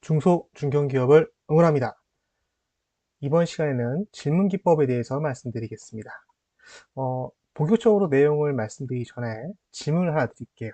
중소, 중견기업을 응원합니다. 이번 시간에는 질문 기법에 대해서 말씀드리겠습니다. 본격적으로 내용을 말씀드리기 전에 질문을 하나 드릴게요.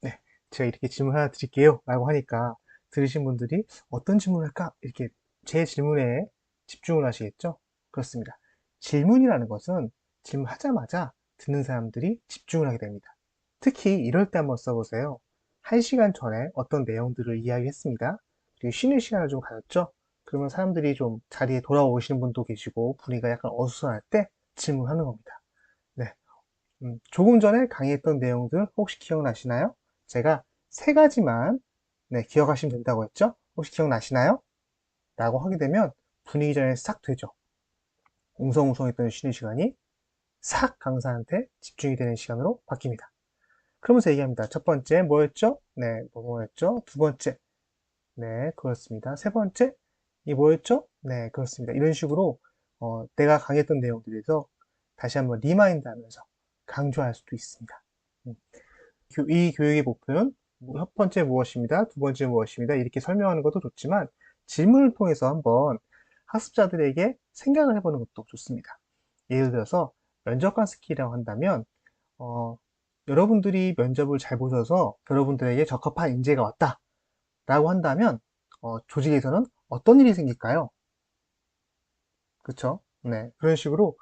네, 제가 이렇게 질문 하나 드릴게요 라고 하니까 들으신 분들이 어떤 질문을 할까? 이렇게 제 질문에 집중을 하시겠죠? 그렇습니다. 질문이라는 것은 질문하자마자 듣는 사람들이 집중을 하게 됩니다. 특히 이럴 때 한번 써보세요. 1시간 전에 어떤 내용들을 이야기했습니다. 그리고 쉬는 시간을 좀 가졌죠? 그러면 사람들이 좀 자리에 돌아오시는 분도 계시고 분위기가 약간 어수선할 때 질문하는 겁니다. 네, 조금 전에 강의했던 내용들 혹시 기억나시나요? 제가 세 가지만 기억하시면 된다고 했죠? 혹시 기억나시나요? 라고 하게 되면 분위기 전에 싹 되죠. 웅성웅성했던 쉬는 시간이 싹 강사한테 집중이 되는 시간으로 바뀝니다. 그러면서 얘기합니다. 첫 번째 뭐였죠? 네, 뭐였죠? 두 번째, 네, 그렇습니다. 세 번째, 이 뭐였죠? 네, 그렇습니다. 이런 식으로 내가 강의했던 내용들에서 다시 한번 리마인드 하면서 강조할 수도 있습니다. 음, 이 교육의 목표는 첫 번째 무엇입니다. 두 번째 무엇입니다. 이렇게 설명하는 것도 좋지만 질문을 통해서 한번 학습자들에게 생각을 해보는 것도 좋습니다. 예를 들어서 면접관 스킬이라고 한다면 여러분들이 면접을 잘 보셔서 여러분들에게 적합한 인재가 왔다 라고 한다면 조직에서는 어떤 일이 생길까요? 그쵸? 네, 그런 식으로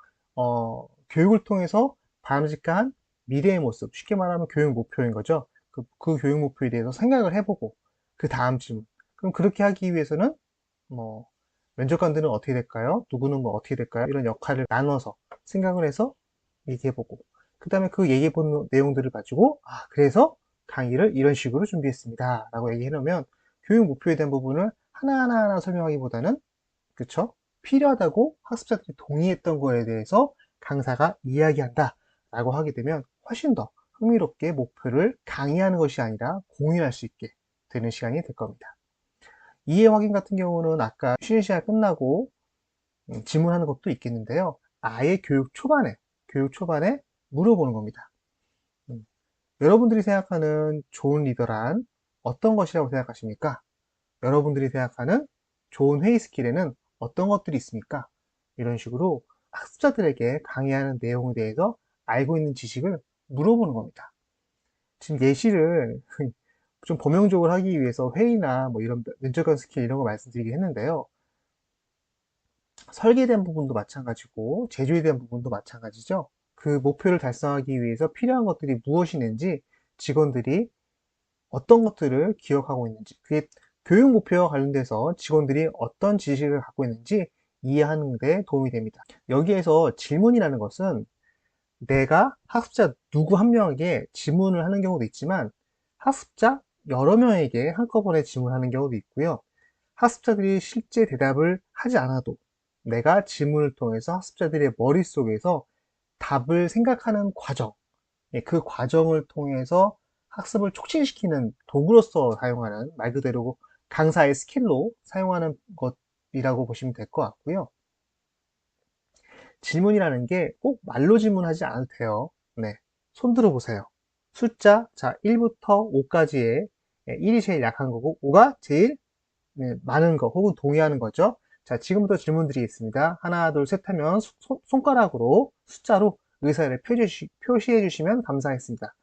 교육을 통해서 바람직한 미래의 모습, 쉽게 말하면 교육 목표인 거죠. 그 교육 목표에 대해서 생각을 해보고 그 다음 질문. 그럼 그렇게 하기 위해서는 뭐 면접관들은 어떻게 될까요? 누구는 뭐 어떻게 될까요? 이런 역할을 나눠서 생각을 해서 얘기해보고 그 다음에 그 얘기해본 내용들을 가지고 그래서 강의를 이런 식으로 준비했습니다 라고 얘기해놓으면 교육 목표에 대한 부분을 하나하나 설명하기보다는 그쵸? 필요하다고 학습자들이 동의했던 거에 대해서 강사가 이야기한다 라고 하게 되면 훨씬 더 흥미롭게 목표를 강의하는 것이 아니라 공유할 수 있게 되는 시간이 될 겁니다. 이해 확인 같은 경우는 아까 쉬는 시간 끝나고 질문하는 것도 있겠는데요. 아예 교육 초반에 물어보는 겁니다. 음, 여러분들이 생각하는 좋은 리더란 어떤 것이라고 생각하십니까? 여러분들이 생각하는 좋은 회의 스킬에는 어떤 것들이 있습니까? 이런 식으로 학습자들에게 강의하는 내용에 대해서 알고 있는 지식을 물어보는 겁니다. 지금 예시를 좀 범용적으로 하기 위해서 회의나 뭐 이런 면접관 스킬 이런 거 말씀드리긴 했는데요. 설계에 대한 부분도 마찬가지고 제조에 대한 부분도 마찬가지죠. 그 목표를 달성하기 위해서 필요한 것들이 무엇이는지 직원들이 어떤 것들을 기억하고 있는지 그게 교육 목표와 관련돼서 직원들이 어떤 지식을 갖고 있는지 이해하는 데 도움이 됩니다. 여기에서 질문이라는 것은 내가 학습자 누구 한 명에게 질문을 하는 경우도 있지만 학습자 여러 명에게 한꺼번에 질문하는 경우도 있고요. 학습자들이 실제 대답을 하지 않아도 내가 질문을 통해서 학습자들의 머릿속에서 답을 생각하는 과정, 그 과정을 통해서 학습을 촉진시키는 도구로서 사용하는 말 그대로 강사의 스킬로 사용하는 것이라고 보시면 될 것 같고요. 질문이라는 게 꼭 말로 질문하지 않아도 돼요. 네, 손 들어보세요. 숫자, 자, 1부터 5까지의 1이 제일 약한 거고 5가 제일 많은 거 혹은 동의하는 거죠. 자, 지금부터 질문 드리겠습니다. 하나, 둘, 셋 하면 손가락으로 숫자로 의사를 표시해 주시면 감사하겠습니다.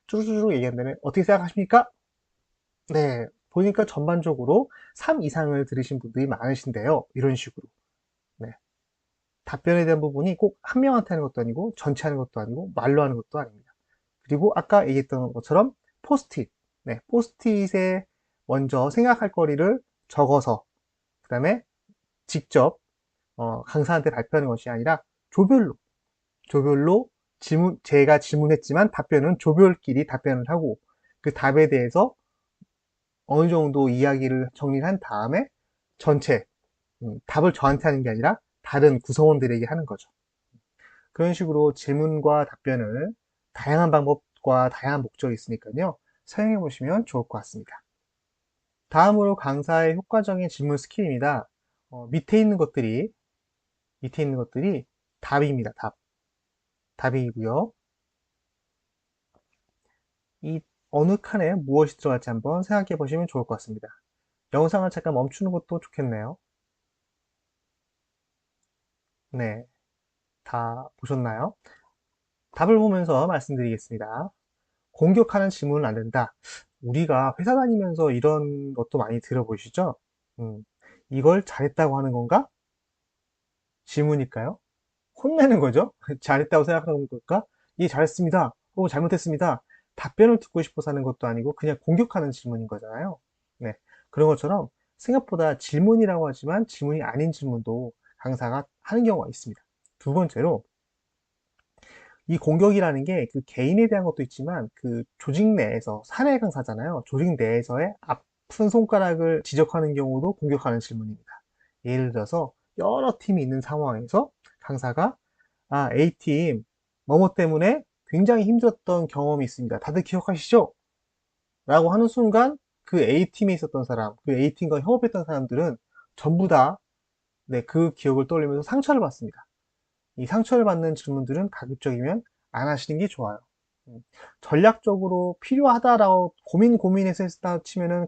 쭈루쭈루 얘기한다면 어떻게 생각하십니까? 네, 보니까 전반적으로 3 이상을 들으신 분들이 많으신데요. 이런 식으로. 네, 답변에 대한 부분이 꼭 한 명한테 하는 것도 아니고 전체 하는 것도 아니고 말로 하는 것도 아닙니다. 그리고 아까 얘기했던 것처럼 포스트잇. 네, 포스트잇에 먼저 생각할 거리를 적어서 그 다음에 직접 강사한테 발표하는 것이 아니라 조별로 제가 질문했지만 답변은 조별끼리 답변을 하고 그 답에 대해서 어느 정도 이야기를 정리를 한 다음에 전체 답을 저한테 하는 게 아니라 다른 구성원들에게 하는 거죠. 그런 식으로 질문과 답변을 다양한 방법과 다양한 목적이 있으니까요. 사용해 보시면 좋을 것 같습니다. 다음으로 강사의 효과적인 질문 스킬입니다. 밑에 있는 것들이 답입니다. 답이고요. 이 어느 칸에 무엇이 들어갈지 한번 생각해 보시면 좋을 것 같습니다. 영상을 잠깐 멈추는 것도 좋겠네요. 네, 다 보셨나요? 답을 보면서 말씀드리겠습니다. 공격하는 질문은 안 된다. 우리가 회사 다니면서 이런 것도 많이 들어보시죠? 음, 이걸 잘했다고 하는 건가? 질문일까요? 혼내는 거죠? 잘했다고 생각하는 걸까? 예, 잘했습니다. 혹은 잘못했습니다. 답변을 듣고 싶어서 하는 것도 아니고 그냥 공격하는 질문인 거잖아요. 네. 그런 것처럼 생각보다 질문이라고 하지만 질문이 아닌 질문도 강사가 하는 경우가 있습니다. 두 번째로 이 공격이라는 게 그 개인에 대한 것도 있지만 그 조직 내에서 사내 강사잖아요. 조직 내에서의 아픈 손가락을 지적하는 경우도 공격하는 질문입니다. 예를 들어서 여러 팀이 있는 상황에서 강사가 A팀 뭐뭐 때문에 굉장히 힘들었던 경험이 있습니다. 다들 기억하시죠? 라고 하는 순간 그 A팀에 있었던 사람, 그 A팀과 협업했던 사람들은 전부 다 네, 그 기억을 떠올리면서 상처를 받습니다. 이 상처를 받는 질문들은 가급적이면 안 하시는 게 좋아요. 음, 전략적으로 필요하다라고 고민해서 했다 치면은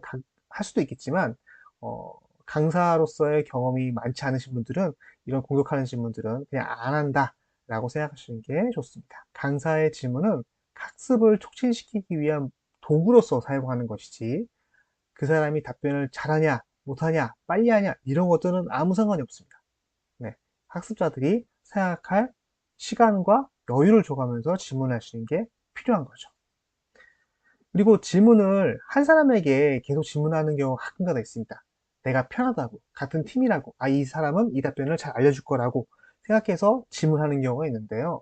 할 수도 있겠지만, 어, 강사로서의 경험이 많지 않으신 분들은 이런 공격하는 질문들은 그냥 안 한다라고 생각하시는 게 좋습니다. 강사의 질문은 학습을 촉진시키기 위한 도구로서 사용하는 것이지, 그 사람이 답변을 잘하냐, 못하냐, 빨리 하냐, 이런 것들은 아무 상관이 없습니다. 네, 학습자들이 생각할 시간과 여유를 줘가면서 질문하시는 게 필요한 거죠. 그리고 질문을 한 사람에게 계속 질문하는 경우가 가끔가다 있습니다. 내가 편하다고, 같은 팀이라고, 이 사람은 이 답변을 잘 알려줄 거라고 생각해서 질문하는 경우가 있는데요.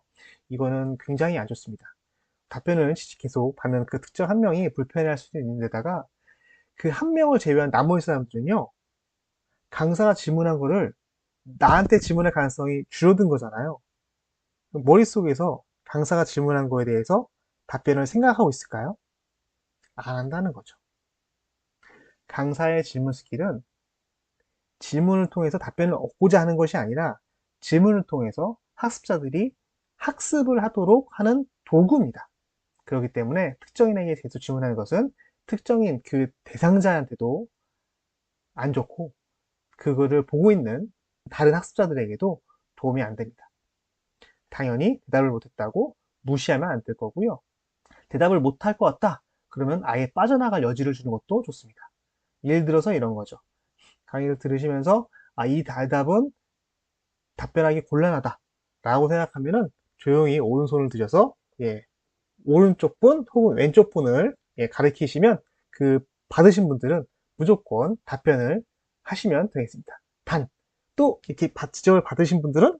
이거는 굉장히 안 좋습니다. 답변을 계속 받는 그 특정 한 명이 불편해할 수도 있는 데다가 그 한 명을 제외한 나머지 사람들은요, 강사가 질문한 거를 나한테 질문할 가능성이 줄어든 거잖아요. 머릿속에서 강사가 질문한 거에 대해서 답변을 생각하고 있을까요? 안 한다는 거죠. 강사의 질문 스킬은 질문을 통해서 답변을 얻고자 하는 것이 아니라 질문을 통해서 학습자들이 학습을 하도록 하는 도구입니다. 그렇기 때문에 특정인에게 계속 질문하는 것은 특정인 그 대상자한테도 안 좋고 그거를 보고 있는 다른 학습자들에게도 도움이 안 됩니다. 당연히 대답을 못했다고 무시하면 안 될 거고요. 대답을 못할 것 같다. 그러면 아예 빠져나갈 여지를 주는 것도 좋습니다. 예를 들어서 이런 거죠. 강의를 들으시면서 이 대답은 답변하기 곤란하다. 라고 생각하면은 조용히 오른손을 드셔서 예, 오른쪽 분 혹은 왼쪽 분을 예, 가리키시면 그 받으신 분들은 무조건 답변을 하시면 되겠습니다. 단, 또 이렇게 지적을 받으신 분들은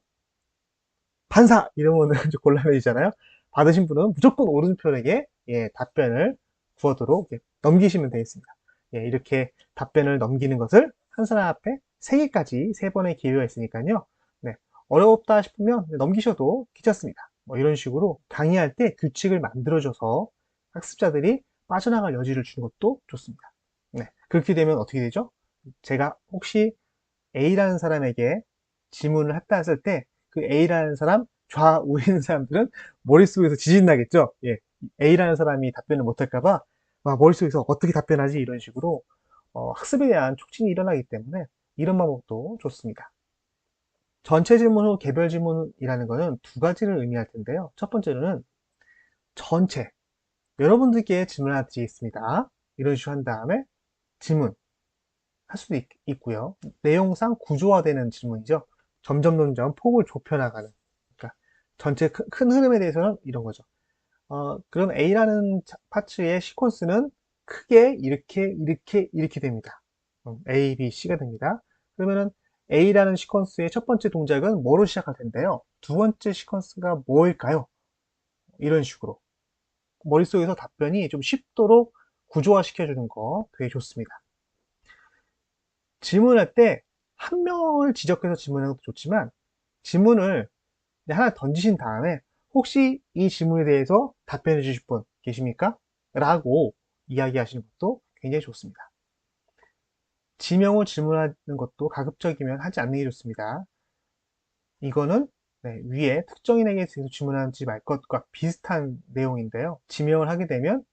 반사! 이러면은 좀 곤란해지잖아요. 받으신 분은 무조건 오른편에게 예, 답변을 구하도록 예, 넘기시면 되겠습니다. 예, 이렇게 답변을 넘기는 것을 한 사람 앞에 3개까지 3번의 기회가 있으니까요. 네, 어렵다 싶으면 넘기셔도 괜찮습니다. 뭐 이런 식으로 강의할 때 규칙을 만들어줘서 학습자들이 빠져나갈 여지를 주는 것도 좋습니다. 네, 그렇게 되면 어떻게 되죠? 제가 혹시 A라는 사람에게 질문을 했다 했을 때 그 A라는 사람 좌우에 있는 사람들은 머릿속에서 지진 나겠죠. 예. A라는 사람이 답변을 못할까봐 머릿속에서 어떻게 답변하지 이런 식으로 학습에 대한 촉진이 일어나기 때문에 이런 방법도 좋습니다. 전체 질문 후 개별 질문이라는 것은 두 가지를 의미할 텐데요. 첫 번째로는 전체 여러분들께 질문 하나 드리겠습니다. 이런 식으로 한 다음에 질문 할 수도 있고요. 내용상 구조화되는 질문이죠. 점점 폭을 좁혀나가는. 그러니까 전체 큰 흐름에 대해서는 이런 거죠. 그럼 A라는 파츠의 시퀀스는 크게 이렇게 됩니다. A, B, C가 됩니다. 그러면은 A라는 시퀀스의 첫 번째 동작은 뭐로 시작할 텐데요? 두 번째 시퀀스가 뭐일까요? 이런 식으로. 머릿속에서 답변이 좀 쉽도록 구조화 시켜주는 거 되게 좋습니다. 질문할 때 한 명을 지적해서 질문하는 것도 좋지만 질문을 하나 던지신 다음에 혹시 이 질문에 대해서 답변해 주실 분 계십니까? 라고 이야기하시는 것도 굉장히 좋습니다. 지명을 질문하는 것도 가급적이면 하지 않는 게 좋습니다. 이거는 네, 위에 특정인에게 대해서 질문하지 말 것과 비슷한 내용인데요. 지명을 하게 되면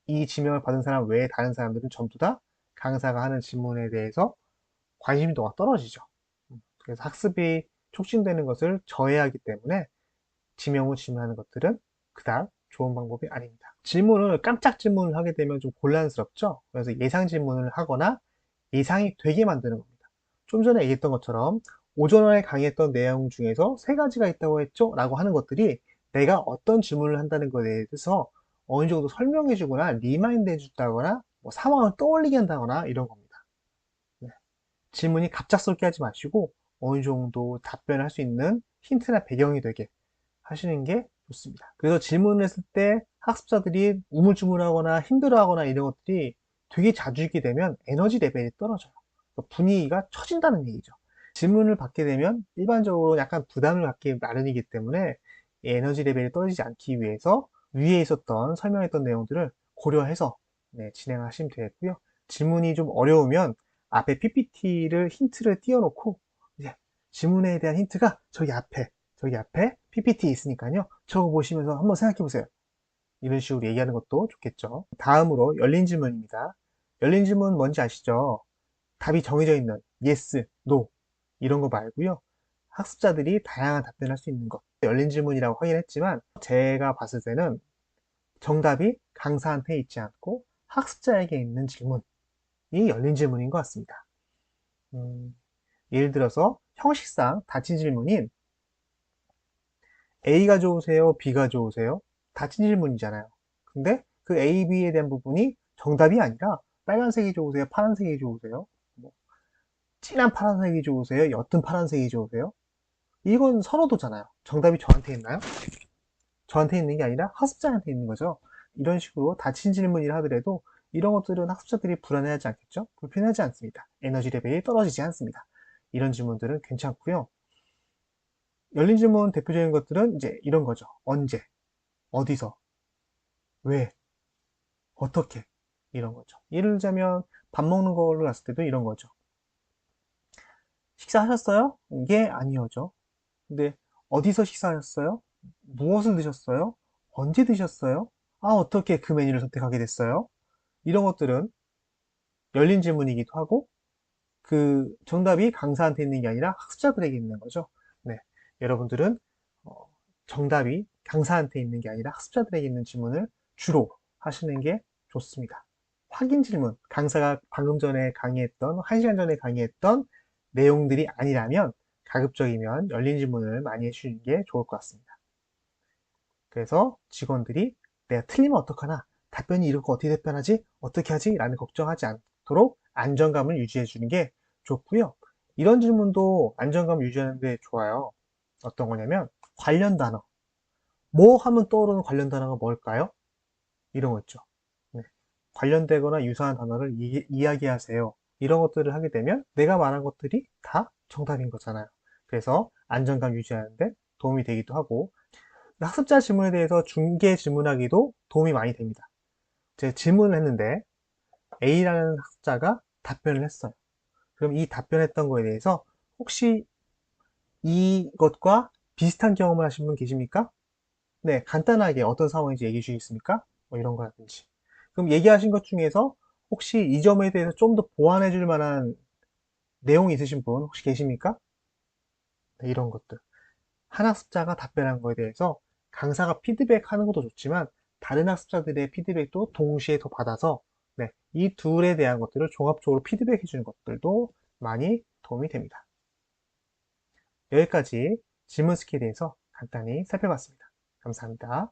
이 지명을 받은 사람 외에 다른 사람들은 전부 다 강사가 하는 질문에 대해서 관심도가 떨어지죠. 그래서 학습이 촉진되는 것을 저해하기 때문에 지명 후 질문하는 것들은 그닥 좋은 방법이 아닙니다. 질문을 깜짝 질문을 하게 되면 좀 곤란스럽죠. 그래서 예상 질문을 하거나 예상이 되게 만드는 겁니다. 좀 전에 얘기했던 것처럼 오전에 강의했던 내용 중에서 세 가지가 있다고 했죠? 라고 하는 것들이 내가 어떤 질문을 한다는 것에 대해서 어느 정도 설명해 주거나 리마인드 해 준다거나 뭐 상황을 떠올리게 한다거나 이런 겁니다. 네. 질문이 갑작스럽게 하지 마시고 어느 정도 답변을 할 수 있는 힌트나 배경이 되게 하시는 게 좋습니다. 그래서 질문을 했을 때 학습자들이 우물쭈물하거나 힘들어하거나 이런 것들이 되게 자주 있게 되면 에너지 레벨이 떨어져요. 분위기가 처진다는 얘기죠. 질문을 받게 되면 일반적으로 약간 부담을 갖기 마련이기 때문에 에너지 레벨이 떨어지지 않기 위해서 위에 있었던 설명했던 내용들을 고려해서 진행하시면 되겠고요. 질문이 좀 어려우면 앞에 PPT를 힌트를 띄워놓고 이제 질문에 대한 힌트가 저기 앞에 PPT 있으니까요. 저거 보시면서 한번 생각해 보세요. 이런 식으로 얘기하는 것도 좋겠죠. 다음으로 열린 질문입니다. 열린 질문 뭔지 아시죠? 답이 정해져 있는 yes, no 이런 거 말고요. 학습자들이 다양한 답변을 할 수 있는 것. 열린 질문이라고 하긴 했지만 제가 봤을 때는 정답이 강사한테 있지 않고 학습자에게 있는 질문이 열린 질문인 것 같습니다. 예를 들어서 형식상 닫힌 질문인 A가 좋으세요? B가 좋으세요? 닫힌 질문이잖아요. 근데 그 A, B에 대한 부분이 정답이 아니라 빨간색이 좋으세요? 파란색이 좋으세요? 뭐 진한 파란색이 좋으세요? 옅은 파란색이 좋으세요? 이건 선호도잖아요. 정답이 저한테 있나요? 저한테 있는 게 아니라 학습자한테 있는 거죠. 이런 식으로 닫힌 질문이라 하더라도 이런 것들은 학습자들이 불안해하지 않겠죠? 불편하지 않습니다. 에너지 레벨이 떨어지지 않습니다. 이런 질문들은 괜찮고요. 열린 질문 대표적인 것들은 이제 이런 거죠. 언제, 어디서, 왜, 어떻게 이런 거죠. 예를 들자면 밥 먹는 걸로 갔을 때도 이런 거죠. 식사하셨어요? 이게 아니오죠. 근데 어디서 식사하셨어요? 무엇을 드셨어요? 언제 드셨어요? 아, 어떻게 그 메뉴를 선택하게 됐어요? 이런 것들은 열린 질문이기도 하고 그 정답이 강사한테 있는 게 아니라 학습자들에게 있는 거죠. 네, 여러분들은 어, 정답이 강사한테 있는 게 아니라 학습자들에게 있는 질문을 주로 하시는 게 좋습니다. 확인 질문, 강사가 방금 전에 강의했던, 1시간 전에 강의했던 내용들이 아니라면 가급적이면 열린 질문을 많이 해주시는 게 좋을 것 같습니다. 그래서 직원들이 내가 틀리면 어떡하나? 답변이 이렇게 어떻게 답변하지? 어떻게 하지? 라는 걱정하지 않도록 안정감을 유지해 주는 게 좋고요. 이런 질문도 안정감 유지하는 데 좋아요. 어떤 거냐면 관련 단어. 뭐 하면 떠오르는 관련 단어가 뭘까요? 이런 거 있죠. 네. 관련되거나 유사한 단어를 이야기하세요. 이런 것들을 하게 되면 내가 말한 것들이 다 정답인 거잖아요. 그래서 안정감 유지하는데 도움이 되기도 하고 학습자 질문에 대해서 중계 질문하기도 도움이 많이 됩니다. 제가 질문을 했는데 A라는 학습자가 답변을 했어요. 그럼 이 답변했던 거에 대해서 혹시 이것과 비슷한 경험을 하신 분 계십니까? 네, 간단하게 어떤 상황인지 얘기해 주시겠습니까? 뭐 이런 거라든지. 그럼 얘기하신 것 중에서 혹시 이 점에 대해서 좀 더 보완해 줄 만한 내용이 있으신 분 혹시 계십니까? 네, 이런 것들. 한 학습자가 답변한 거에 대해서 강사가 피드백하는 것도 좋지만 다른 학습자들의 피드백도 동시에 더 받아서 네, 이 둘에 대한 것들을 종합적으로 피드백해 주는 것들도 많이 도움이 됩니다. 여기까지 질문 스킬에 대해서 간단히 살펴봤습니다. 감사합니다.